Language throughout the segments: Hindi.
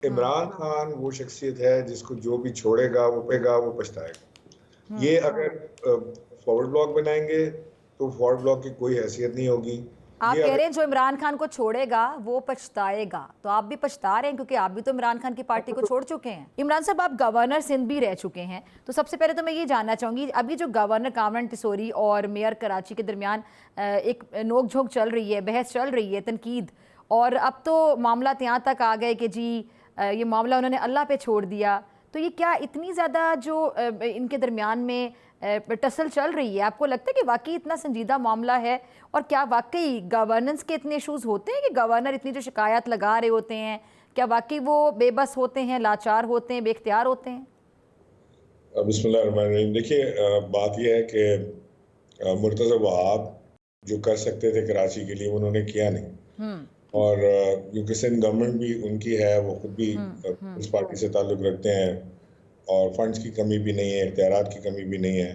इमरान खान वो शख्सियत है जिसको जो भी छोड़ेगा वो पछताएगा। ये अगर फॉरवर्ड ब्लॉक बनाएंगे तो फॉरवर्ड ब्लॉक की कोई हैसियत नहीं होगी। आप ये कह अगर रहे हैं जो इमरान खान को छोड़ेगा वो पछताएगा, तो आप भी पछता रहे हैं क्योंकि आप भी तो इमरान खान की पार्टी को छोड़ चुके हैं। इमरान साहब, आप गवर्नर सिंध भी रह चुके हैं, तो सबसे पहले तो मैं ये जानना चाहूंगी, अभी जो गवर्नर कामरान टिसोरी और मेयर कराची के दरमियान एक नोक-झोंक चल रही है, बहस चल रही है, तनकीद, और अब तो मामला यहाँ तक आ गए कि जी ये मामला उन्होंने अल्लाह पे छोड़ दिया, तो ये क्या इतनी ज़्यादा जो इनके दरमियान में टसल चल रही है, आपको लगता है कि वाकई इतना संजीदा मामला है? और क्या वाकई गवर्नेंस के इतने इश्यूज होते हैं कि गवर्नर इतनी जो शिकायत लगा रहे होते हैं, क्या वाकई वो बेबस होते हैं, लाचार होते हैं, बेख्तियार होते हैं? बिस्मिल्लाहिर्रहमानिर्रहीम। देखिए, बात यह है कि मुर्तज़ा वहाब जो कर सकते थे कराची के लिए उन्होंने किया नहीं। और क्योंकि सिंध गवर्नमेंट भी उनकी है, वो खुद भी इस पार्टी से ताल्लुक़ रखते हैं और फंड्स की कमी भी नहीं है, इख्तियारात की कमी भी नहीं है,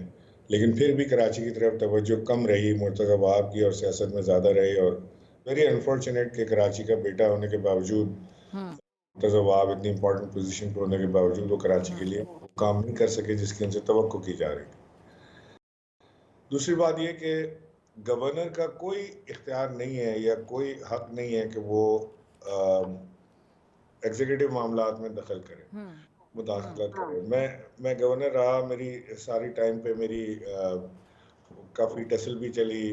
लेकिन फिर भी कराची की तरफ तवज्जो कम रही मुर्तज़ा वहाब की और सियासत में ज़्यादा रही। और वेरी अनफॉर्चुनेट कि कराची का बेटा होने के बावजूद, मुर्तज़ा वहाब इतनी इंपॉर्टेंट पोजीशन पर होने के बावजूद वो कराची के लिए काम नहीं कर सके जिसकी उनसे तवक्को की जा रही थी। दूसरी बात यह कि गवर्नर का कोई इख्तियार नहीं है या कोई हक नहीं है कि वो एग्जीक्यूटिव मामलात में दखल करे, मुदाखलत करे। मैं गवर्नर रहा, मेरी सारी टाइम पे मेरी काफ़ी टसल भी चली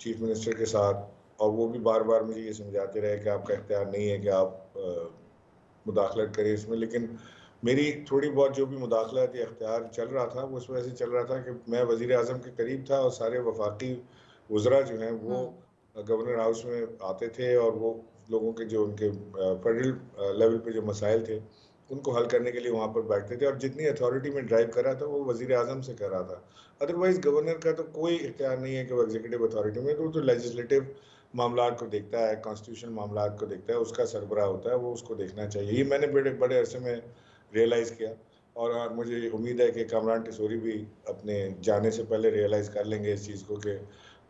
चीफ मिनिस्टर के साथ, और वो भी बार बार मुझे ये समझाते रहे कि आपका इख्तियार नहीं है कि आप मुदाखलत करें इसमें। लेकिन मेरी थोड़ी बहुत जो भी मुदाखलत या इख्तियार चल रहा था वो इस वजह से चल रहा था कि मैं वज़ीर आज़म के करीब था और सारे वफाकी वज़रा जो हैं वो गवर्नर हाउस में आते थे और वो लोगों के जो उनके फेडरल लेवल पे जो मसाइल थे उनको हल करने के लिए वहाँ पर बैठते थे, और जितनी अथॉरिटी में ड्राइव कर रहा था वो वज़ीर आज़म से कर रहा था। अदरवाइज़ गवर्नर का तो कोई इख्तियार नहीं है कि वो एग्जीक्यूटिव अथॉरिटी में, तो लेजिस्लेटिव मामलात को देखता है, कॉन्स्टिट्यूशन मामलात को देखता है, उसका सरबराह होता है, वो उसको देखना चाहिए। ये मैंने बड़े बड़े अरसे में रियलाइज़ किया, और मुझे उम्मीद है कि कामरान टिसोरी भी अपने जाने से पहले रियलाइज़ कर लेंगे इस चीज़ को कि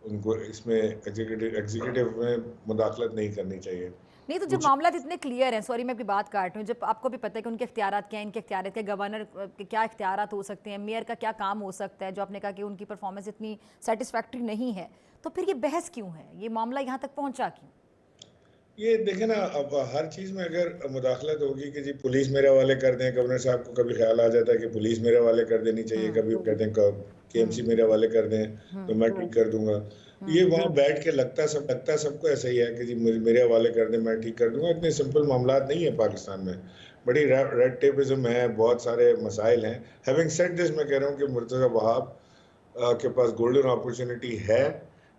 उनको इसमें एग्जीक्यूटिव में मुदाखलत नहीं करनी चाहिए। नहीं, तो जब मामला इतने क्लियर हैं, सॉरी मैं आपकी बात काट रही हूँ, जब आपको भी पता है कि उनके इख्तियारात क्या हैं, इनके इख्तियारात क्या, गवर्नर के क्या इख्तियारात हो सकते हैं, मेयर का क्या काम हो सकता है, जो आपने कहा कि उनकी परफॉर्मेंस इतनी सेटिस्फैक्ट्री नहीं है, तो फिर ये बहस क्यों है, ये मामला यहाँ तक पहुँचा क्यों? ये देखें ना, अब हर चीज़ में अगर मुदाखलत होगी कि जी पुलिस मेरे हवाले कर दें, गवर्नर साहब को कभी ख्याल आ जाता है कि पुलिस मेरे हवाले कर देनी चाहिए, कभी वो कहते हैं केएमसी मेरे हवाले कर दें तो मैं ठीक कर दूंगा। ये वहाँ बैठ के लगता सबको ऐसा ही है कि जी मेरे हवाले कर दें मैं ठीक कर दूंगा। इतने सिंपल मामला नहीं है पाकिस्तान में, बड़ी रेड टेपिज्म है, बहुत सारे मसाइल हैं। हैविंग सेड दिस, मैं कह रहा हूँ कि मुर्तज़ा वहाब के पास गोल्डन अपॉर्चुनिटी है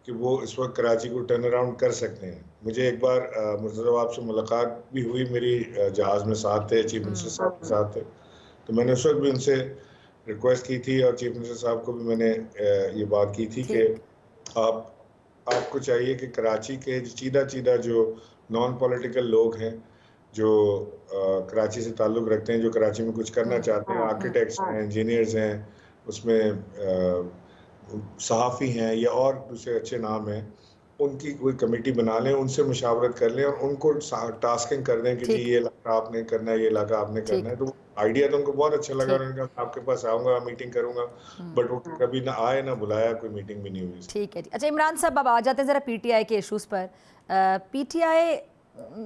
कि वो इस वक्त कराची को टर्न अराउंड कर सकते हैं। मुझे एक बार मुर्तज़ा वहाब से मुलाकात भी हुई, मेरी जहाज़ में साथ थे, चीफ मिनिस्टर साहब के साथ थे, तो मैंने उस वक्त भी उनसे रिक्वेस्ट की थी और चीफ मिनिस्टर साहब को भी मैंने ये बात की थी कि आपको चाहिए कि कराची के चीदा जो नॉन पॉलिटिकल लोग हैं, जो कराची से ताल्लुक़ रखते हैं, जो कराची में कुछ करना चाहते हैं, आर्किटेक्ट्स हैं, इंजीनियर्स हैं, उसमें सहाफ़ी हैं या और दूसरे अच्छे नाम हैं, उनकी कोई कमेटी बना लें, उनसे मुशावरत कर लें और उनको टास्किंग कर दें कि जी ये इलाका आपने करना है, ये इलाका आपने करना है। तो आइडिया तो उनको बहुत अच्छा लगा, उन्होंने कहा आपके पास आऊँगा, मीटिंग करूँगा, बट वो कभी ना आए ना बुलाया, कोई मीटिंग भी नहीं हुई। ठीक है जी। अच्छा इमरान साहब, अब आ जाते हैं ज़रा पीटीआई के इशूज़ पर। पीटीआई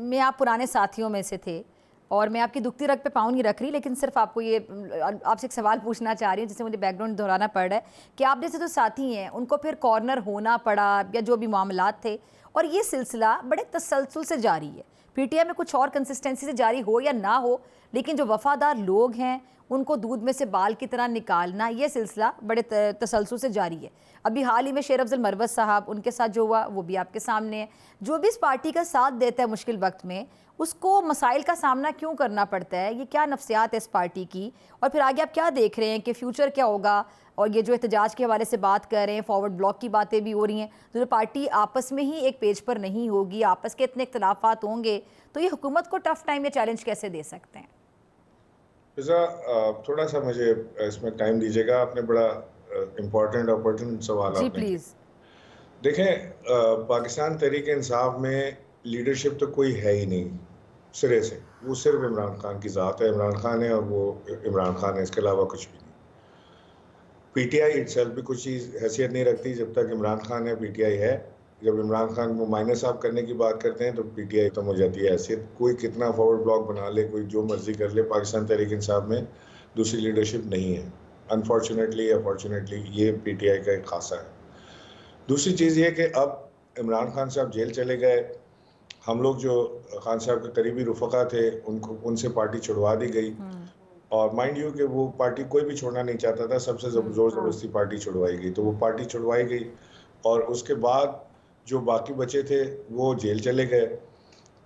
में आप पुराने साथियों में से थे, और मैं आपकी दुखती रग पे पाँव नहीं रख रही, लेकिन सिर्फ आपको ये आपसे एक सवाल पूछना चाह रही हूँ जिससे मुझे बैकग्राउंड दोहराना पड़ रहा है कि आप जैसे जो साथी हैं उनको फिर कॉर्नर होना पड़ा या जो भी मामलात थे, और ये सिलसिला बड़े तसलसल से जारी है। पीटीआई में कुछ और कंसिस्टेंसी से जारी हो या ना हो, लेकिन जो वफादार लोग हैं उनको दूध में से बाल की तरह निकालना, ये सिलसिला बड़े तसलसल से जारी है। अभी हाल ही में शेर अफजल मरवत साहब, उनके साथ जो हुआ वो भी आपके सामने है। जो भी इस पार्टी का साथ देता है मुश्किल वक्त में, उसको मसाइल का सामना क्यों करना पड़ता है? ये क्या नफ्सियात है इस पार्टी की? और फिर आगे आप क्या देख रहे हैं कि फ्यूचर क्या होगा? और ये जो एहतजाज के हवाले से बात कर रहे हैं, फॉरवर्ड ब्लॉक की बातें भी हो रही हैं, तो जो पार्टी आपस में ही एक पेज पर नहीं होगी, आपस के इतने इख्तलाफात होंगे, तो ये हुकूमत को टफ टाइम या चैलेंज कैसे दे सकते हैं? थोड़ा सा मुझे इसमें टाइम दीजिएगा, आपने बड़ा इम्पोर्टेंट अपॉर्चुनिट सवाल जी आपने प्लीज़। देखें, पाकिस्तान तहरीक इंसाफ में लीडरशिप तो कोई है ही नहीं। सिरे से। वो सिर्फ इमरान खान की ज़ात है, इमरान खान है और वो इमरान खान है, इसके अलावा कुछ भी नहीं। पीटीआई इटसेल्फ भी कुछ चीज़ हैसियत नहीं रखती जब तक इमरान खान है, पीटीआई है। जब इमरान खान को माइनस साफ करने की बात करते हैं तो पीटीआई खत्म हो जाती है हैसियत। कोई कितना फॉरवर्ड ब्लॉक बना ले, कोई जो मर्जी कर ले, पाकिस्तान तहरीक इंसाफ में दूसरी लीडरशिप नहीं है। अनफॉर्चुनेटली या फॉर्चुनेटली ये पीटीआई का एक खासा है। दूसरी चीज़ ये कि अब इमरान खान साहब जेल चले गए, हम लोग जो खान साहब के करीबी रुफ़क़ा थे उनको उनसे पार्टी छुड़वा दी गई। और माइंड यू कि वो पार्टी कोई भी छोड़ना नहीं चाहता था, सबसे ज़ोर ज़बरदस्ती पार्टी छुड़वाई गई। तो वो पार्टी छुड़वाई गई और उसके बाद जो बाकी बचे थे वो जेल चले गए।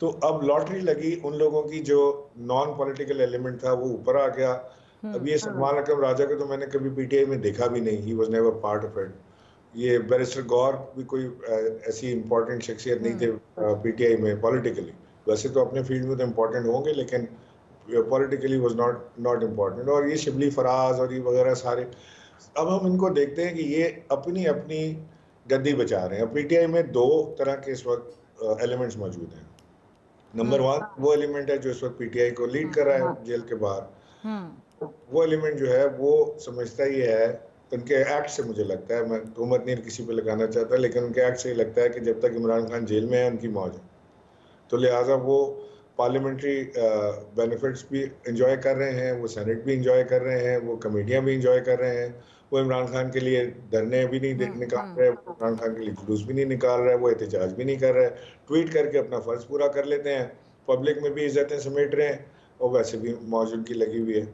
तो अब लॉटरी लगी उन लोगों की जो नॉन पॉलिटिकल एलिमेंट था वो ऊपर आ गया। अब ये सलमान अकरम राजा को तो मैंने कभी पीटीआई में देखा भी नहीं, he was never part of it. ये बैरिस्टर गौर भी कोई ऐसी इंपॉर्टेंट शख्सियत नहीं थे पीटीआई में पॉलिटिकली। वैसे तो अपने फील्ड में तो इम्पोर्टेंट होंगे लेकिन पॉलिटिकली वाज नॉट इम्पोर्टेंट। और ये शिबली फराज और ये वगैरह सारे, अब हम इनको देखते हैं कि ये अपनी अपनी गद्दी बचा रहे हैं। पीटीआई में दो तरह के इस वक्त एलिमेंट्स मौजूद हैं। नंबर वन वो एलिमेंट है जो इस वक्त पीटीआई को लीड कर रहा है जेल के बाहर। वो एलिमेंट जो है वो समझता ही है, उनके एक्ट से मुझे लगता है, मैं तोहमत नहीं किसी पे लगाना चाहता, लेकिन उनके एक्ट से ही लगता है कि जब तक इमरान खान जेल में है उनकी मौज है। तो लिहाजा वो पार्लियामेंट्री बेनिफिट्स भी इंजॉय कर रहे हैं, वो सेनेट भी इंजॉय कर रहे हैं, वो कमेटियाँ भी इंजॉय कर रहे हैं। वो इमरान खान के लिए धरने भी नहीं निकाल रहे, इमरान खान के लिए जुलूस भी नहीं निकाल रहा है, वो एहतजाज भी नहीं कर रहा है, ट्वीट करके अपना फ़र्ज़ पूरा कर लेते हैं, पब्लिक में भी इज्जतें समेट रहे हैं और वैसे भी मौज उनकी लगी हुई है।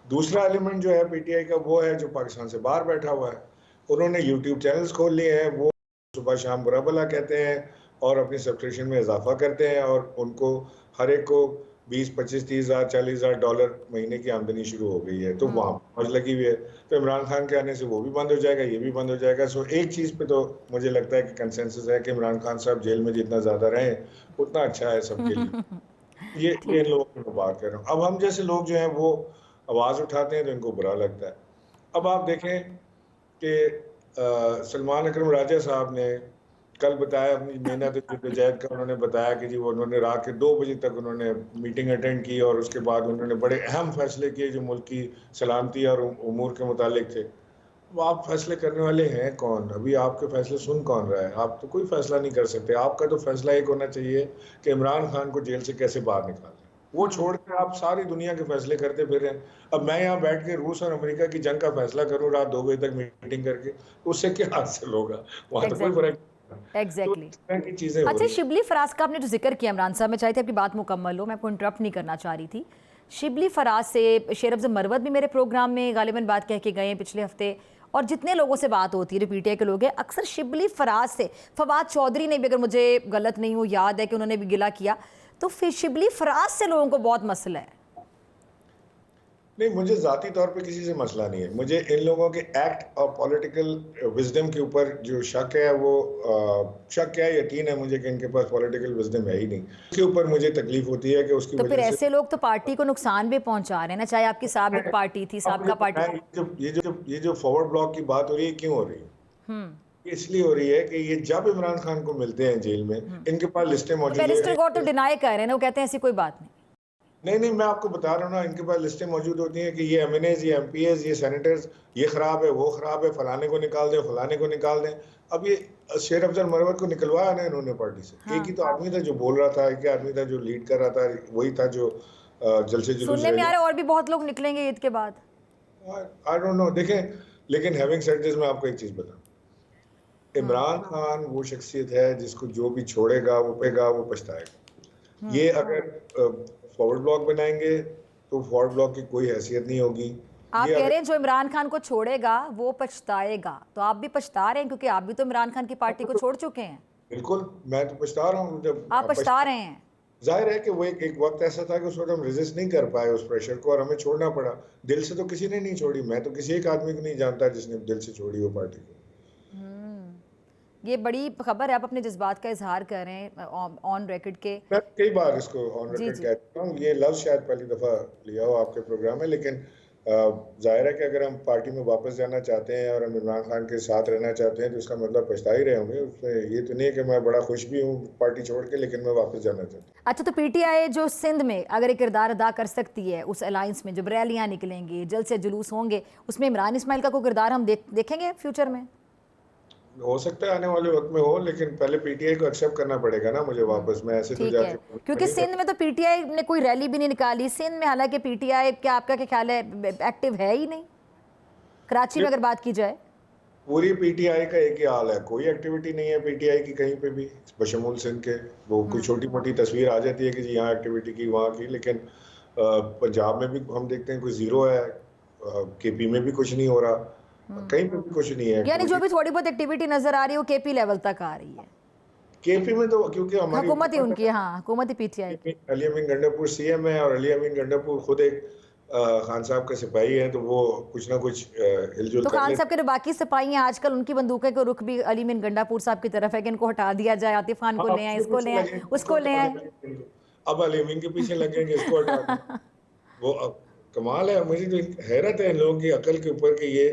दूसरा एलिमेंट जो है पीटीआई का वो है जो पाकिस्तान से बाहर बैठा हुआ है। उन्होंने यूट्यूब चैनल्स खोल लिए हैं, वो सुबह शाम बुरा भला कहते हैं और अपनी सब्सक्रिप्शन में इजाफा करते हैं और उनको हर एक को 20, 25, 30 हज़ार, 40 हज़ार डॉलर महीने की आमदनी शुरू हो गई है। तो वहाँ मौज लगी हुई है। तो इमरान खान के आने से वो भी बंद हो जाएगा, ये भी बंद हो जाएगा। सो एक चीज़ पे तो मुझे लगता है कि कंसेंसस है कि इमरान खान साहब जेल में जितना ज़्यादा रहें उतना अच्छा है सबके लिए। ये इन लोगों की मैं बात कर रहा हूँ। अब हम जैसे लोग जो हैं वो आवाज़ उठाते हैं तो इनको बुरा लगता है। अब आप देखें कि सलमान अकरम राजा साहब ने कल बताया अपनी मेहनत जद्दोजहद का, उन्होंने बताया कि जी वो उन्होंने रात के 2 बजे तक उन्होंने मीटिंग अटेंड की और उसके बाद उन्होंने बड़े अहम फैसले किए जो मुल्क की सलामती और उमूर के मुतालिक थे। अब आप फैसले करने वाले हैं कौन? अभी आपके फैसले सुन कौन रहा है? आप तो कोई फैसला नहीं कर सकते। आपका तो फैसला एक होना चाहिए कि इमरान खान को जेल से कैसे बाहर निकालें। वो छोड़ के आप सारी दुनिया के फैसले करते फिर रहे हैं। अब मैं यहाँ बैठ के रूस और अमेरिका की जंग का फैसला करूँ रात 2 बजे तक मीटिंग करके, तो उससे क्या हासिल होगा? वहाँ तो कोई फर्क एग्जैक्टली। की चीजें हो अच्छा, रही शिबली फराज का आपने जो जिक्र किया इमरान साहब, मैं चाहती थी आपकी बात मुकम्मल हो, मैं आपको इंटरप्ट नहीं करना चाह रही थी। शिबली फराज से शेर अफजल मरवत भी मेरे प्रोग्राम में गालिबन बात कह के गए हैं पिछले हफ्ते, और जितने लोगों से बात होती है जो पीटीआई के लोग हैं अक्सर शिबली फराज से, फवाद चौधरी ने भी, अगर मुझे गलत नहीं हो याद है कि उन्होंने भी गिला किया, तो फिर शिबली फराज से लोगों को बहुत मसला है। नहीं, मुझे ज़ाती तौर पे किसी से मसला नहीं है। मुझे इन लोगों के एक्ट और पॉलिटिकल विजडम के ऊपर जो शक है वो शक क्या है, यकीन है मुझे कि इनके पास पॉलिटिकल विजडम है ही नहीं। उसके ऊपर मुझे तकलीफ होती है कि उसकी तो फिर वजह से ऐसे लोग तो पार्टी को नुकसान भी पहुंचा रहे हैं ना, चाहे आपकी साबिक पार्टी थी, साबिका पार्टी। ये जो फॉरवर्ड ब्लॉक की बात हो रही है, क्यों हो रही है? इसलिए हो रही है कि ये जब इमरान खान को मिलते हैं जेल में, इनके पास लिस्टें मौजूद हैं। बैरिस्टर गौर तो डिनाई कर रहे हैं ना, वो कहते हैं ऐसी कोई बात नहीं। नहीं, मैं आपको बता रहा हूँ ना, इनके पास लिस्टें मौजूद होती हैं कि ये एमएनएज, ये एमपीएज, ये सेनेटर्स, ये खराब है, वो खराब है, फलाने को निकाल दें, फलाने को निकाल दें। अब ये शेर अफजल मरवत को निकलवाया ना इन्होंने पार्टी से। हाँ। एक ही तो आदमी था जो बोल रहा था, एक ही आदमी था जो लीड कर रहा था, वही था जो जलसे जुलूस सुनने में आ रहा है और भी बहुत लोग निकलेंगे ईद के बाद। I don't know. देखें, लेकिन हैविंग सेड दिस, मैं आपको एक चीज बताऊं, इमरान खान वो शख्सियत है जिसको जो भी छोड़ेगा वो पेगा, वो पछताएगा। ये अगर फॉरवर्ड ब्लॉक बनाएंगे तो फॉरवर्ड ब्लॉक की कोई हैसियत नहीं होगी। आप कह रहे हैं जो इमरान खान को छोड़ेगा वो पछताएगा, तो आप भी पछता रहे हैं क्योंकि आप भी तो इमरान खान की पार्टी को छोड़ चुके हैं। बिल्कुल, मैं तो पछता रहा हूँ। जब आप पछता रहे हैं, जाहिर है कि वो एक वक्त ऐसा था कि उस वक्त हम रेजिस्ट नहीं कर पाए उस प्रेशर को और हमें छोड़ना पड़ा। दिल से तो किसी ने नहीं छोड़ी, मैं तो किसी एक आदमी को नहीं जानता जिसने दिल से छोड़ी वो पार्टी को। ये बड़ी खबर है, आप अपने जज्बात का इजहार कर रहे हैं ऑन रिकॉर्ड के। मैं कई बार इसको ऑन रिकॉर्ड कहता हूँ, ये लफ्ज़ शायद पहली दफ़ा लिया हो आपके प्रोग्राम में, लेकिन जाहिर है कि अगर हम पार्टी में वापस जाना चाहते हैं और हम इमरान खान के साथ रहना चाहते हैं तो इसका मतलब पछता ही रहे होंगे। उसमें ये तो नहीं है कि मैं बड़ा खुश भी हूँ पार्टी छोड़ के, लेकिन मैं वापस जाना चाहता हूँ। अच्छा, तो पीटीआई जो सिंध में अगर एक किरदार अदा कर सकती है उस अलायंस में, जब रैलियां निकलेंगी, जल्द से जुलूस होंगे, उसमें इमरान इस्माइल का कोई किरदार हम देखेंगे फ्यूचर में? हो सकता है आने वाले वक्त में हो, लेकिन पहले पीटीआई को एक्सेप्ट करना पड़ेगा ना मुझे वापस। मैं ऐसे तो ठीक है, जाके क्योंकि नहीं सिंध में तो पीटीआई ने कोई रैली भी नहीं निकाली सिंध में, हालांकि पीटीआई क्या आपका क्या ख्याल है एक्टिव है ही नहीं कराची में अगर बात की जाए? पूरी पीटीआई का एक ही हाल है, कोई एक्टिविटी नहीं है पीटीआई की कहीं पे भी बशमूल सिंध के। वो कोई छोटी मोटी तस्वीर आ जाती है कि जी यहाँ एक्टिविटी की वहाँ की, लेकिन पंजाब में भी हम देखते हैं कोई जीरो है, केपी में भी कुछ नहीं हो रहा, कहीं पे भी कुछ नहीं है यानी जो एक्टिविटी। भी थोड़ी बहुत एक्टिविटी नजर आ रही है वो केपी लेवल तक आ रही है। केपी में तो क्योंकि हमारी हुकूमत ही उनकी है, हाँ हुकूमत ही पीटीआई की। अली अमीन गंडापुर सीएम है और अली अमीन गंडापुर खुद एक खान साहब का सिपाही है, तो वो कुछ ना कुछ हिलजुल तो कर खान साहब के जो बाकी सिपाही हैं आजकल उनकी बंदूकें को रुख भी अली अमीन गंडापुर साहब की तरफ है कि इनको हटा दिया जाए, आतिफ खान को ले आए, इसको ले आए, उसको ले आए। अब अली अमीन के पीछे लगेंगे इसको हटा दें। वो कमाल है, मुझे तो हैरत है इन लोगों की अकल के ऊपर कि ये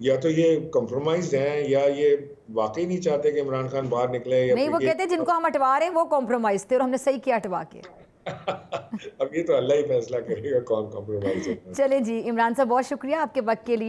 या तो ये कॉम्प्रोमाइज हैं या ये वाकई नहीं चाहते कि इमरान खान बाहर निकले, या नहीं, वो कहते हैं जिनको हम हटवा रहे हैं वो कॉम्प्रोमाइज थे और हमने सही किया हटवा के। अब ये तो अल्लाह ही फैसला करेगा कौन कॉम्प्रोमाइज है। चले जी, इमरान साहब बहुत शुक्रिया आपके वक्त के लिए।